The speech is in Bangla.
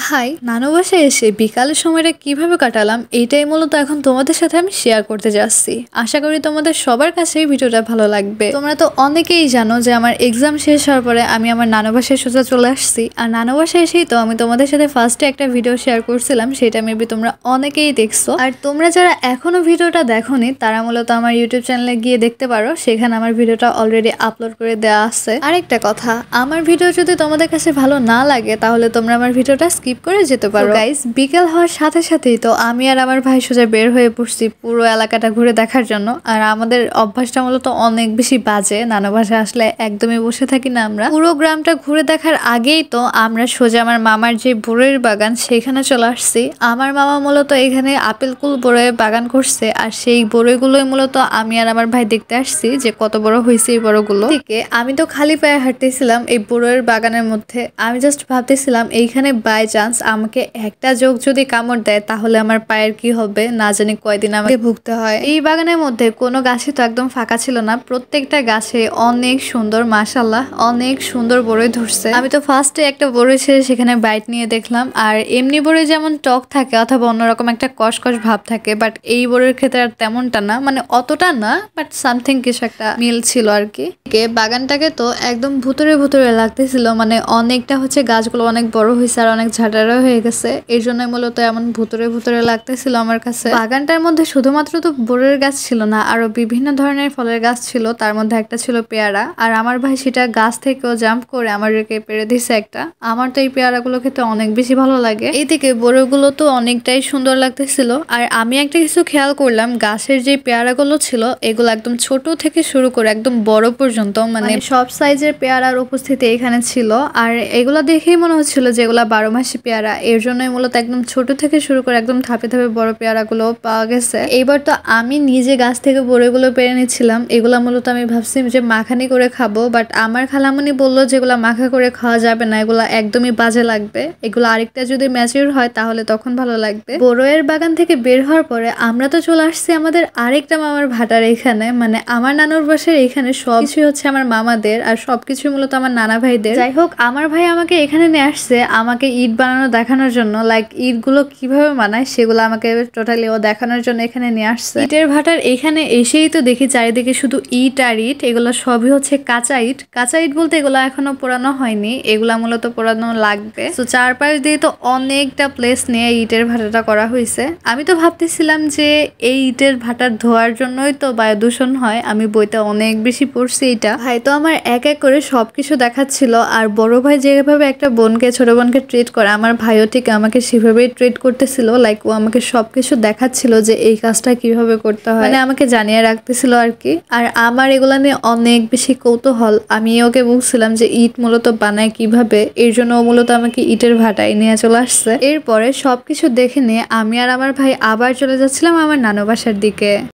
হাই, নানু বাসায় এসে বিকালের সময়টা কিভাবে কাটালাম এইটাই মূলত এখন তোমাদের সাথে আমি শেয়ার করতে যাচ্ছি। আশা করি তোমাদের সবার কাছেই ভিডিওটা ভালো লাগবে। তোমরা তো অনেকেই জানো যে আমার এক্সাম শেষ হওয়ার পরে আমি আমার নানু বাসায় সোজা চলে আসছি। আর নানু বাসায় এসেই তো আমি তোমাদের সাথে ফার্স্টে একটা ভিডিও শেয়ার করছিলাম, সেটা মেবি তোমরা অনেকেই দেখছো। আর তোমরা যারা এখনো ভিডিওটা দেখোনি তারা মূলত আমার ইউটিউব চ্যানেলে গিয়ে দেখতে পারো, সেখানে আমার ভিডিওটা অলরেডি আপলোড করে দেওয়া আছে। আরেকটা কথা, আমার ভিডিও যদি তোমাদের কাছে ভালো না লাগে তাহলে তোমরা আমার ভিডিওটা স্কিপ করে যেতে পারো। গাইস, বিকেল হওয়ার সাথে সাথেই তো আমি আর আমার ভাই সোজা বের হয়ে পড়ছি পুরো এলাকাটা ঘুরে দেখার জন্য। আর আমাদের অভ্যাসটা মূলত অনেক বেশি বাজে, নানু বাসায় আসলে একদমই বসে থাকি না আমরা। পুরো গ্রামটা ঘুরে দেখার আগেই তো আমরা সোজা আমার মামার যে বড়ইয়ের বাগান সেখানে চলে আসছি। আমার মামা মূলত এখানে আপেল কুল বড়ইয়ের বাগান করছে, আর সেই বড়ইগুলোই মূলত আমি আর আমার ভাই দেখতে আসছি যে কত বড় হয়েছে এই বড়গুলো। থেকে আমি তো খালি পায়ে হাঁটতেছিলাম এই বড়ইয়ের বাগানের মধ্যে। আমি জাস্ট ভাবতেছিলাম এইখানে বাই চান্স আমাকে একটা যোগ যদি কামড় দেয় তাহলে আমার পায়ের কি হবে, না জানি কয়দিন আমাকে ভুগতে হয়। এই বাগানের মধ্যে কোনো গাছই তো একদম ফাঁকা ছিল না, প্রত্যেকটা গাছে অনেক সুন্দর, মাশাআল্লাহ অনেক সুন্দর বড়ই ধরছে। আমি তো ফার্স্টে একটা বড়ই ছেড়ে সেখানে বাইট নিয়ে দেখলাম। আর এমনি বড়ই যেমন টক থাকে অথবা অন্যরকম একটা কষকষ ভাব থাকে, বাট এই বড়ির ক্ষেত্রে আর তেমনটা না, মানে অতটা না, বাট সামথিং কিছু একটা মিল ছিল আর কি। বাগানটাকে তো একদম ভুতুরে ভুতুরে লাগতেছিল, মানে অনেকটা হচ্ছে গাছগুলো অনেক বড় হয়েছে আর অনেক ঝাঁটারা হয়ে গেছে, এই জন্য মূলত এমন ভুতুরে ভুতুরে লাগতেছিল আমার কাছে। বাগানটার মধ্যে শুধুমাত্র তো বড়ের গাছ ছিল না, আরো বিভিন্ন ধরনের ফলের গাছ ছিল, তার মধ্যে একটা ছিল পেয়ারা। আর আমার ভাই সেটা গাছ থেকেও জাম্প করে আমাদেরকে পেরে দিছে একটা। আমার তো এই পেয়ারাগুলো খেতে অনেক বেশি ভালো লাগে। এইদিকে বড়গুলো তো অনেকটাই সুন্দর লাগতেছিল। আর আমি একটা কিছু খেয়াল করলাম, গাছের যে পেয়ারাগুলো ছিল এগুলো একদম ছোট থেকে শুরু করে একদম বড় পর্যন্ত, মানে সব সাইজের পেয়ারার উপস্থিতি এখানে ছিল। আর এগুলো দেখেই মনে হচ্ছিল যে এগুলা 12 মাসি পেয়ারা, এর জন্যই মূলত একদম ছোট থেকে শুরু করে একদম ধাপে ধাপে বড় পেয়ারাগুলো পাওয়া গেছে। এবার তো আমি নিজে গাছ থেকে বড়গুলো পেরে নিচ্ছিলাম। এগুলা মূলত আমি ভাবছি যে মাখানি করে খাবো, বাট আমার খালামণি বললো যেগুলা মাখা করে খাওয়া যাবে না, এগুলা একদমই বাজে লাগবে, এগুলো আরেকটা যদি ম্যাচিউর হয় তাহলে তখন ভালো লাগবে। বড়ইয়ের বাগান থেকে বের হওয়ার পরে আমরা তো চলে আসছি আমাদের আরেকটা মামার ভাটার এখানে, মানে আমার নানুর বাসার এখানে সবকিছু হচ্ছে আমার মামাদের, আর সবকিছু মূলত আমার নানা ভাইদের। যাই হোক, আমার ভাই আমাকে এখানে নিয়ে আসছে আমাকে ইট বানানো দেখানোর জন্য, লাইক ইট গুলো কিভাবে বানায় সেগুলো আমাকে টোটালি ও দেখানোর জন্য এখানে নিয়ে আসছে। ইটের ভাটার এখানে এসেই তো দেখি চারিদিকে শুধু ইট আর ইট, এগুলো সবই হচ্ছে কাঁচা ইট। কাঁচা ইট বলতে এগুলো এখনো পোড়ানো হয়নি, এগুলা মূলত পোড়ানো লাগবে। তো চারপাশ দিয়ে তো অনেকটা প্লেস নিয়ে ইটের ভাটাটা করা হয়েছে। আমি তো ভাবতেছিলাম যে এই ইটের ভাটার ধোয়ার জন্যই তো বায়ু দূষণ হয়, আমি বইতে অনেক বেশি পড়ছি এটা। ভাই তো আমার এক এক করে সবকিছু দেখাচ্ছিল, আর বড় ভাই যেভাবে একটা বোনকে, ছোট বোনকে ট্রিট করে, আমার ভাইও ঠিক আমাকে সেভাবেই ট্রিট করতেছিল। লাইক ও আমাকে সবকিছু দেখাচ্ছিল যে এই কাজটা কিভাবে করতে হয়, মানে আমাকে জানিয়ে রাখতেছিল আর কি। আর আমার এগুলা নিয়ে অনেক বেশি কৌতূহল, আমি ওকে বলছিলাম যে ইট মূলত বানায় কিভাবে, এর জন্য ও মূলত আমাকে ইটের ভাটায় নিয়ে চলে আসছে। এরপরে সবকিছু দেখে নিয়ে আমি আর আমার ভাই আবার চলে যাচ্ছিলাম আমার নানু বাসার দিকে।